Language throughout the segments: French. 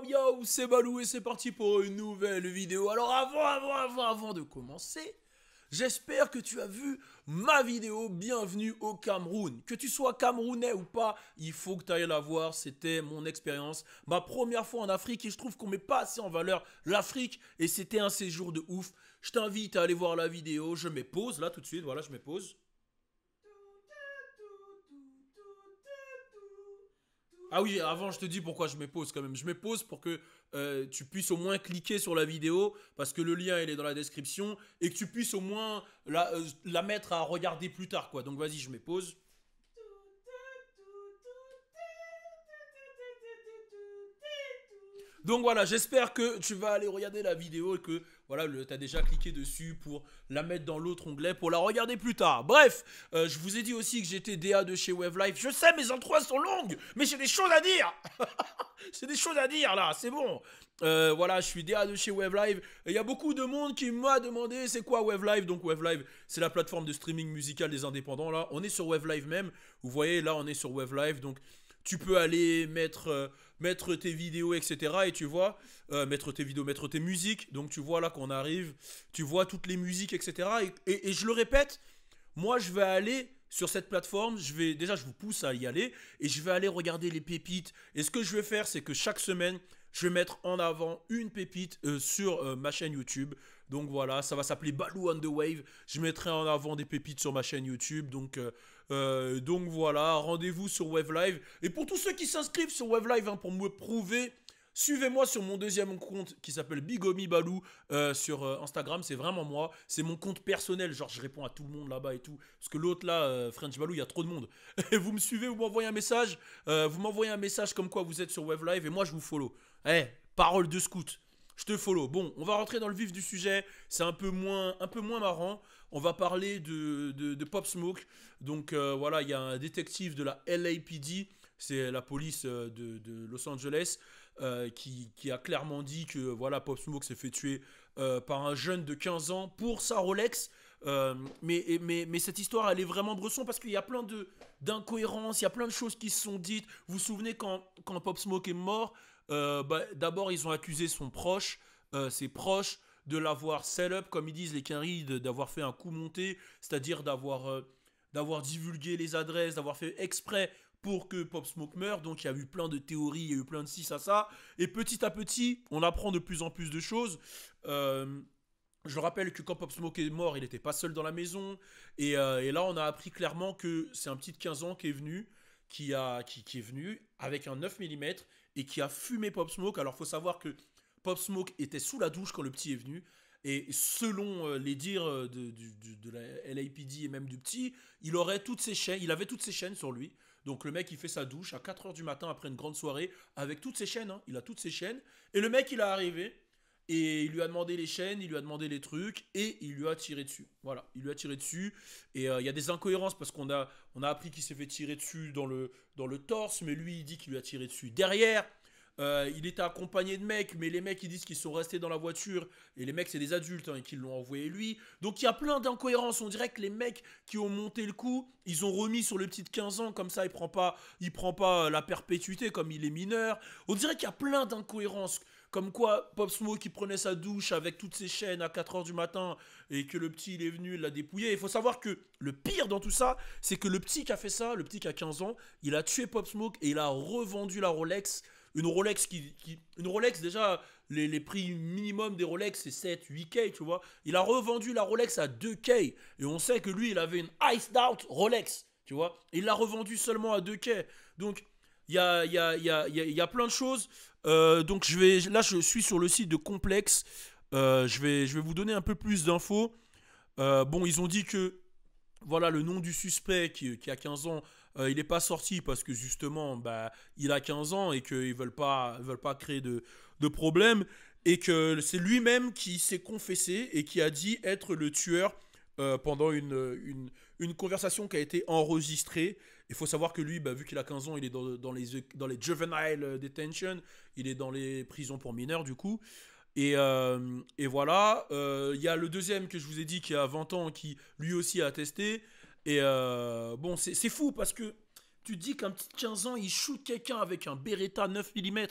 Yo, c'est Balou et c'est parti pour une nouvelle vidéo. Alors avant de commencer, j'espère que tu as vu ma vidéo Bienvenue au Cameroun. Que tu sois camerounais ou pas, il faut que tu ailles la voir. C'était mon expérience, ma première fois en Afrique et je trouve qu'on met pas assez en valeur l'Afrique et c'était un séjour de ouf. Je t'invite à aller voir la vidéo. Je mets pause là tout de suite, voilà, je mets pause. Ah oui, avant je te dis pourquoi je mets pause quand même. Je mets pause pour que tu puisses au moins cliquer sur la vidéo parce que le lien il est dans la description et que tu puisses au moins la mettre à regarder plus tard quoi. Donc vas-y, je mets pause. Donc voilà, j'espère que tu vas aller regarder la vidéo et que voilà, tu as déjà cliqué dessus pour la mettre dans l'autre onglet pour la regarder plus tard. Bref, je vous ai dit aussi que j'étais DA de chez Wavelife. Je sais, mes intros sont longues, mais j'ai des choses à dire. C'est des choses à dire là, c'est bon. Voilà, je suis DA de chez Wavelive. Il y a beaucoup de monde qui m'a demandé c'est quoi Wavelive. Donc Wavelive, c'est la plateforme de streaming musical des indépendants là. On est sur Wavelive même. Vous voyez là, on est sur Wavelive. Donc tu peux aller mettre tes vidéos, etc. Et tu vois, mettre tes vidéos, mettre tes musiques. Donc tu vois là qu'on arrive, tu vois toutes les musiques, etc. Et je le répète, moi je vais aller sur cette plateforme, déjà je vous pousse à y aller et je vais aller regarder les pépites. Et ce que je vais faire, c'est que chaque semaine, je vais mettre en avant une pépite sur ma chaîne YouTube. Donc voilà, ça va s'appeler Balou on the Wave. Je mettrai en avant des pépites sur ma chaîne YouTube. Donc voilà, rendez-vous sur Wavelive. Et pour tous ceux qui s'inscrivent sur Wavelive pour me prouver, suivez-moi sur mon deuxième compte qui s'appelle Bigomi Balou sur Instagram. C'est vraiment moi. C'est mon compte personnel. Genre, je réponds à tout le monde là-bas et tout. Parce que l'autre là, French Balou, il y a trop de monde. Et vous me suivez, vous m'envoyez un message. Vous m'envoyez un message comme quoi vous êtes sur Wavelive et moi je vous follow. Eh, parole de scout. Je te follow. Bon, on va rentrer dans le vif du sujet. C'est un peu moins marrant. On va parler de Pop Smoke. Donc voilà, il y a un détective de la LAPD, c'est la police de Los Angeles, qui a clairement dit que voilà, Pop Smoke s'est fait tuer par un jeune de 15 ans pour sa Rolex. Mais cette histoire, elle est vraiment bresson parce qu'il y a plein d'incohérences, il y a plein de choses qui se sont dites. Vous vous souvenez quand Pop Smoke est mort, d'abord ils ont accusé ses proches, de l'avoir set up, comme ils disent les Quinri, d'avoir fait un coup monté, c'est-à-dire d'avoir divulgué les adresses, d'avoir fait exprès pour que Pop Smoke meure. Donc il y a eu plein de théories, il y a eu plein de ci, ça. Et petit à petit, on apprend de plus en plus de choses. Je rappelle que quand Pop Smoke est mort, il n'était pas seul dans la maison. Et là, on a appris clairement que c'est un petit de 15 ans qui est venu, qui est venu avec un 9 mm et qui a fumé Pop Smoke. Alors, il faut savoir que Pop Smoke était sous la douche quand le petit est venu. Et selon les dires de la LAPD et même du petit, il avait toutes ses chaînes sur lui. Donc le mec, il fait sa douche à 4 heures du matin après une grande soirée avec toutes ses chaînes. Hein. Il a toutes ses chaînes. Et le mec, il est arrivé. Et il lui a demandé les chaînes, il lui a demandé les trucs, et il lui a tiré dessus. Voilà, il lui a tiré dessus. Et il y a des incohérences parce qu'on a appris qu'il s'est fait tirer dessus dans le torse, mais lui, il dit qu'il lui a tiré dessus derrière. Il était accompagné de mecs, mais les mecs ils disent qu'ils sont restés dans la voiture et les mecs c'est des adultes et qu'ils l'ont envoyé lui. Donc il y a plein d'incohérences. On dirait que les mecs qui ont monté le coup, ils ont remis sur le petit de 15 ans comme ça il prend pas la perpétuité comme il est mineur. On dirait qu'il y a plein d'incohérences. Comme quoi Pop Smoke qui prenait sa douche avec toutes ses chaînes à 4 heures du matin et que le petit il est venu, il l'a dépouillé. Il faut savoir que le pire dans tout ça, c'est que le petit qui a fait ça, le petit qui a 15 ans, il a tué Pop Smoke et il a revendu la Rolex. Une Rolex une Rolex déjà, les prix minimum des Rolex c'est 7-8K, tu vois. Il a revendu la Rolex à 2K. Et on sait que lui, il avait une iced out Rolex, tu vois. Et il l'a revendu seulement à 2K. Donc, il y a plein de choses. Donc, là, je suis sur le site de Complex. Je vais vous donner un peu plus d'infos. Bon, ils ont dit que voilà, le nom du suspect qui a 15 ans, il n'est pas sorti parce que justement, il a 15 ans et qu'ils veulent pas créer de problème. Et que c'est lui-même qui s'est confessé et qui a dit être le tueur pendant une conversation qui a été enregistrée. Il faut savoir que lui, vu qu'il a 15 ans, il est dans les juvenile detention, il est dans les prisons pour mineurs du coup. Et voilà, il y a le deuxième que je vous ai dit qui a 20 ans qui lui aussi a testé. Et bon, c'est fou parce que tu te dis qu'un petit de 15 ans il shoot quelqu'un avec un Beretta 9 mm.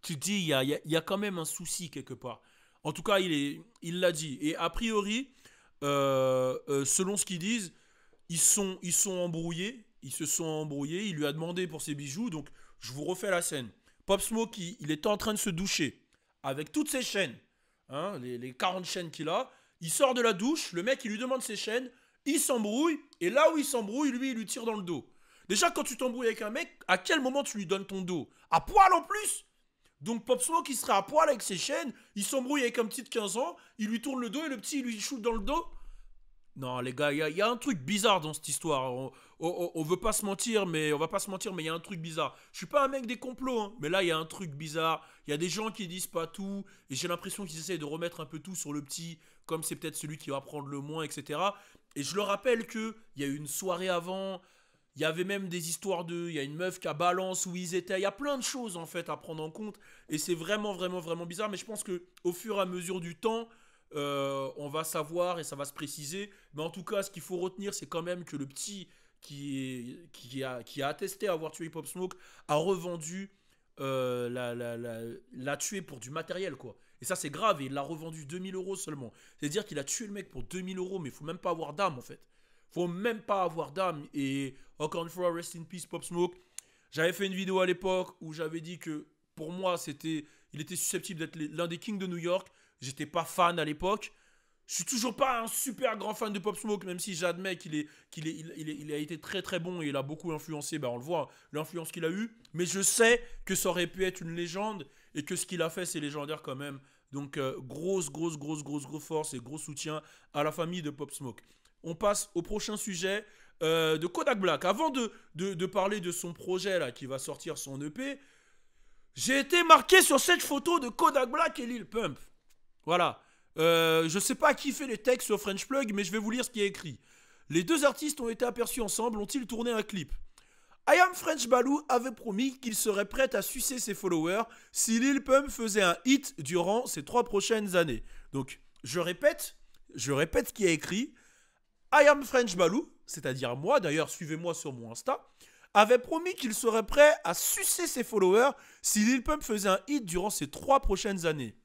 tu te dis, il y a quand même un souci quelque part. En tout cas, il l'a dit. Et a priori, selon ce qu'ils disent, ils sont embrouillés. Ils se sont embrouillés. Il lui a demandé pour ses bijoux. Donc, je vous refais la scène. Pop Smoke, il était en train de se doucher avec toutes ses chaînes. Hein, les 40 chaînes qu'il a. Il sort de la douche. Le mec, il lui demande ses chaînes. Il s'embrouille. Et là où il s'embrouille, lui, il lui tire dans le dos. Déjà, quand tu t'embrouilles avec un mec, à quel moment tu lui donnes ton dos? À poil en plus? Donc Pop Smoke, il serait à poil avec ses chaînes, il s'embrouille avec un petit de 15 ans, il lui tourne le dos et le petit, il lui shoot dans le dos. Non, les gars, il y a un truc bizarre dans cette histoire. On veut pas se mentir, mais on va pas se mentir, mais il y a un truc bizarre. Je suis pas un mec des complots, hein, mais là, il y a un truc bizarre. Il y a des gens qui disent pas tout, et j'ai l'impression qu'ils essayent de remettre un peu tout sur le petit, comme c'est peut-être celui qui va prendre le moins, etc. Et je le rappelle que il y a eu une soirée avant. Il y avait même des histoires de... Il y a une meuf qui a balance où ils étaient. Il y a plein de choses, en fait, à prendre en compte. Et c'est vraiment, vraiment, vraiment bizarre. Mais je pense qu'au fur et à mesure du temps, on va savoir et ça va se préciser. Mais en tout cas, ce qu'il faut retenir, c'est quand même que le petit qui a attesté avoir tué Pop Smoke a revendu... l'a tué pour du matériel, quoi. Et ça, c'est grave. Et il l'a revendu 2000 € seulement. C'est-à-dire qu'il a tué le mec pour 2000 €. Mais il faut même pas avoir d'âme, en fait. Faut même pas avoir d'âme. Et encore une fois, rest in peace Pop Smoke. J'avais fait une vidéo à l'époque où j'avais dit que pour moi, il était susceptible d'être l'un des kings de New York. J'étais pas fan à l'époque. Je suis toujours pas un super grand fan de Pop Smoke, même si j'admets qu'il a été très très bon et il a beaucoup influencé. Ben on le voit, l'influence qu'il a eue. Mais je sais que ça aurait pu être une légende et que ce qu'il a fait, c'est légendaire quand même. Donc, grosse force et gros soutien à la famille de Pop Smoke. On passe au prochain sujet de Kodak Black. Avant de parler de son projet là, qui va sortir son EP, j'ai été marqué sur cette photo de Kodak Black et Lil Pump. Voilà. Je sais pas qui fait les textes sur French Plug, mais je vais vous lire ce qui est écrit. Les deux artistes ont été aperçus ensemble, ont-ils tourné un clip? I Am French Balou avait promis qu'il serait prêt à sucer ses followers si Lil Pump faisait un hit durant ces 3 prochaines années. Donc, je répète ce qui est écrit. I Am French Balou, c'est-à-dire moi, d'ailleurs suivez-moi sur mon Insta, avait promis qu'il serait prêt à sucer ses followers si Lil Pump faisait un hit durant ces 3 prochaines années.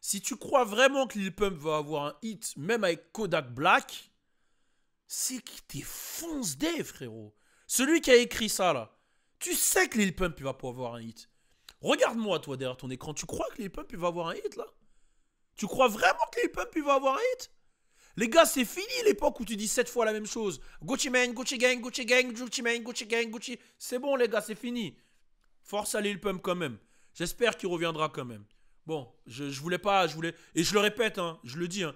Si tu crois vraiment que Lil Pump va avoir un hit, même avec Kodak Black, c'est que t'es fonce-dé, frérot. Celui qui a écrit ça, là, tu sais que Lil Pump il va pas avoir un hit. Regarde-moi, toi, derrière ton écran, tu crois que Lil Pump il va avoir un hit, là? Tu crois vraiment que Lil Pump il va avoir un hit? Les gars, c'est fini l'époque où tu dis 7 fois la même chose. Gucci Mane, Gucci Gang, Gucci Gang, Gucci Mane, Gucci Gang, Gucci... C'est bon les gars, c'est fini. Force à Lil Pump quand même. J'espère qu'il reviendra quand même. Bon, je voulais pas, Et je le répète, hein, je le dis, hein.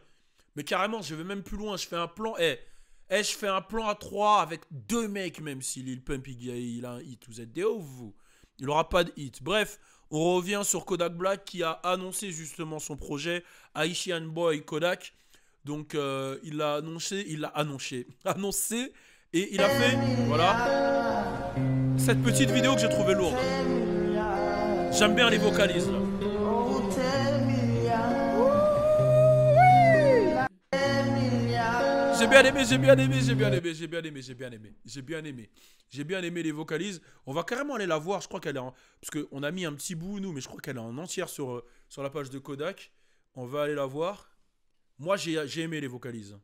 Mais carrément, je vais même plus loin, je fais un plan... je fais un plan à 3 avec 2 mecs même si Lil Pump il a un hit. Vous êtes des ouf, vous. Il aura pas de hit. Bref, on revient sur Kodak Black qui a annoncé justement son projet Haitian Boy Kodak. Donc il l'a annoncé et il a fait, voilà, cette petite vidéo que j'ai trouvée lourde. J'aime bien les vocalises là. J'ai bien aimé les vocalises. On va carrément aller la voir. Je crois qu'elle est en... Parce qu'on a mis un petit bout, nous, mais je crois qu'elle est en entière sur la page de Kodak. On va aller la voir. Moi, j'ai aimé les vocalises.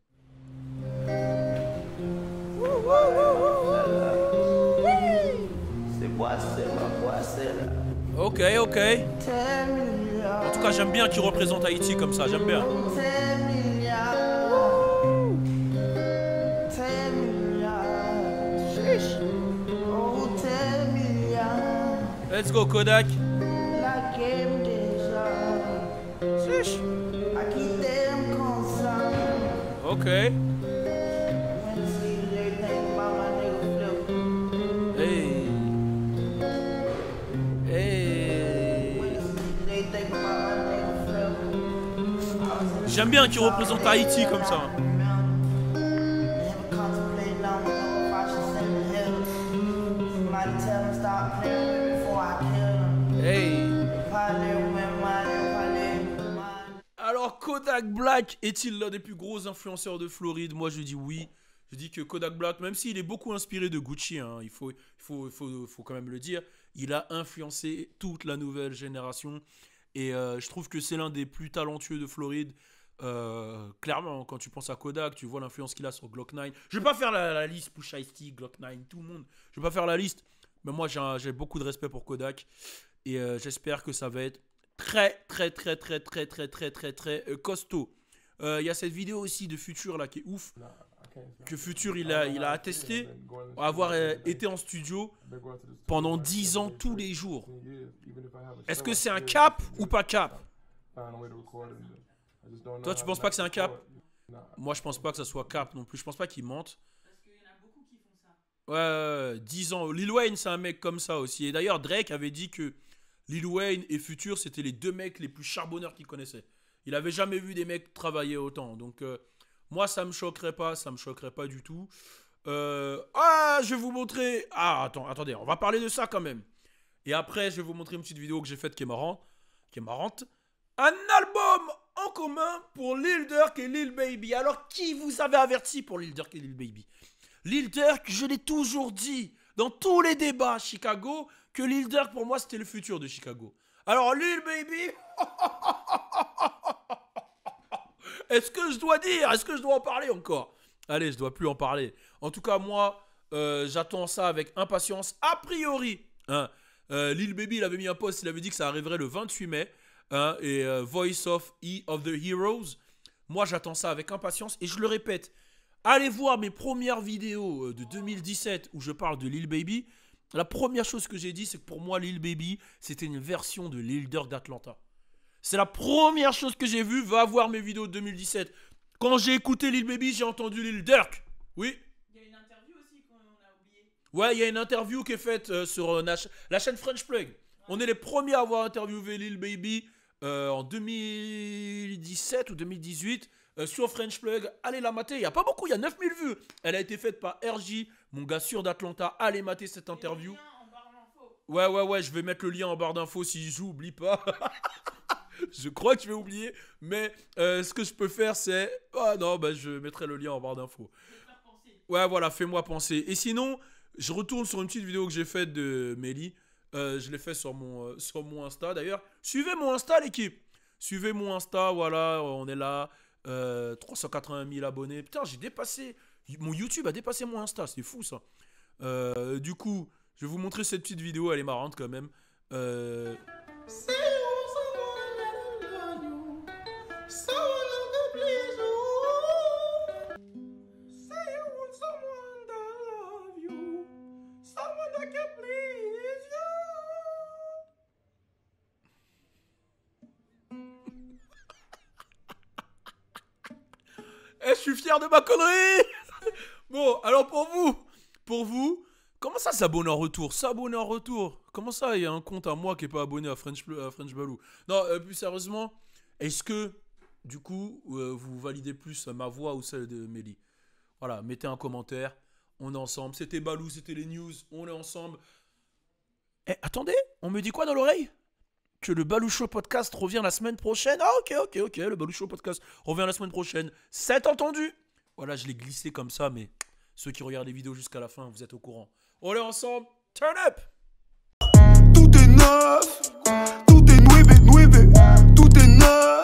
Ok. En tout cas, j'aime bien qu'il représente Haïti comme ça. J'aime bien. Let's go, Kodak. Ok. Hey. J'aime bien qu'il représente Haïti comme ça. Hey. Alors, Kodak Black est-il l'un des plus gros influenceurs de Floride? Moi, je dis oui. Je dis que Kodak Black, même s'il est beaucoup inspiré de Gucci, hein, il faut quand même le dire, il a influencé toute la nouvelle génération. Et je trouve que c'est l'un des plus talentueux de Floride. Clairement, quand tu penses à Kodak, tu vois l'influence qu'il a sur Glock 9. Je vais pas faire la liste Pusha T, Glock 9, tout le monde. Je vais pas faire la liste. Mais moi, j'ai beaucoup de respect pour Kodak. Et j'espère que ça va être très costaud. Il y a cette vidéo aussi de Future là qui est ouf. Que Future il a attesté avoir été en studio pendant 10 ans tous les jours. Est-ce que c'est un cap ou pas cap? Toi, tu penses pas que c'est un cap? Moi, je pense pas que ça soit cap non plus. Je pense pas qu'il mente. Parce qu'il y en a beaucoup qui font ça. Ouais, 10 ans. Lil Wayne, c'est un mec comme ça aussi. Et d'ailleurs, Drake avait dit que Lil Wayne et Future, c'était les deux mecs les plus charbonneurs qu'il connaissait. Il avait jamais vu des mecs travailler autant. Donc, moi, ça me choquerait pas du tout. Je vais vous montrer. Ah, attendez, on va parler de ça quand même. Et après, je vais vous montrer une petite vidéo que j'ai faite qui est marrante. Un album en commun pour Lil Durk et Lil Baby. Alors, qui vous avait averti pour Lil Durk et Lil Baby? Lil Durk, je l'ai toujours dit dans tous les débats à Chicago que Lil Durk, pour moi, c'était le futur de Chicago. Alors, Lil Baby... Est-ce que je dois dire? Est-ce que je dois en parler encore? Allez, je dois plus en parler. En tout cas, moi, j'attends ça avec impatience. A priori, hein, Lil Baby, il avait mis un post, il avait dit que ça arriverait le 28 mai. Hein, et Voice of the Heroes. Moi, j'attends ça avec impatience. Et je le répète, allez voir mes premières vidéos de 2017 où je parle de Lil Baby. La première chose que j'ai dit, c'est que pour moi, Lil Baby, c'était une version de Lil Durk d'Atlanta. C'est la première chose que j'ai vue. Va voir mes vidéos de 2017. Quand j'ai écouté Lil Baby, j'ai entendu Lil Durk. Oui. Il y a une interview aussi qu'on a oublié. Ouais, il y a une interview qui est faite sur la chaîne French Plug. Ouais. On est les premiers à avoir interviewé Lil Baby en 2017 ou 2018 sur French Plug. Allez la mater. Il n'y a pas beaucoup, il y a 9000 vues. Elle a été faite par RJ, mon gars sûr d'Atlanta. Allez mater cette interview. Ouais, je vais mettre le lien en barre d'infos si j'oublie pas. Je crois que je vais oublier, mais ce que je peux faire, c'est... Ah non, bah, je mettrai le lien en barre d'infos. Ouais, voilà, fais-moi penser. Et sinon, je retourne sur une petite vidéo que j'ai faite de Melly. Je l'ai fait sur mon Insta, d'ailleurs. Suivez mon Insta, l'équipe. Suivez mon Insta, voilà, on est là. 380 000 abonnés. Putain, j'ai dépassé... Mon YouTube a dépassé mon Insta, c'est fou, ça. Du coup, je vais vous montrer cette petite vidéo, elle est marrante, quand même. Je suis fier de ma connerie. Bon, alors pour vous, comment ça s'abonner en retour? S'abonner en retour? Comment ça, il y a un compte à moi qui n'est pas abonné à French Balou? Non, plus sérieusement, est-ce que, du coup, vous validez plus ma voix ou celle de Melly? Voilà, mettez un commentaire, on est ensemble. C'était Balou, c'était les news, on est ensemble. Eh, attendez, on me dit quoi dans l'oreille? Que le Balou Show Podcast revient la semaine prochaine. Ah, ok, le Balou Show Podcast revient la semaine prochaine. C'est entendu. Voilà, je l'ai glissé comme ça, mais ceux qui regardent les vidéos jusqu'à la fin, vous êtes au courant. On est ensemble. Turn up. Tout est neuf, tout est nueve, tout est neuf.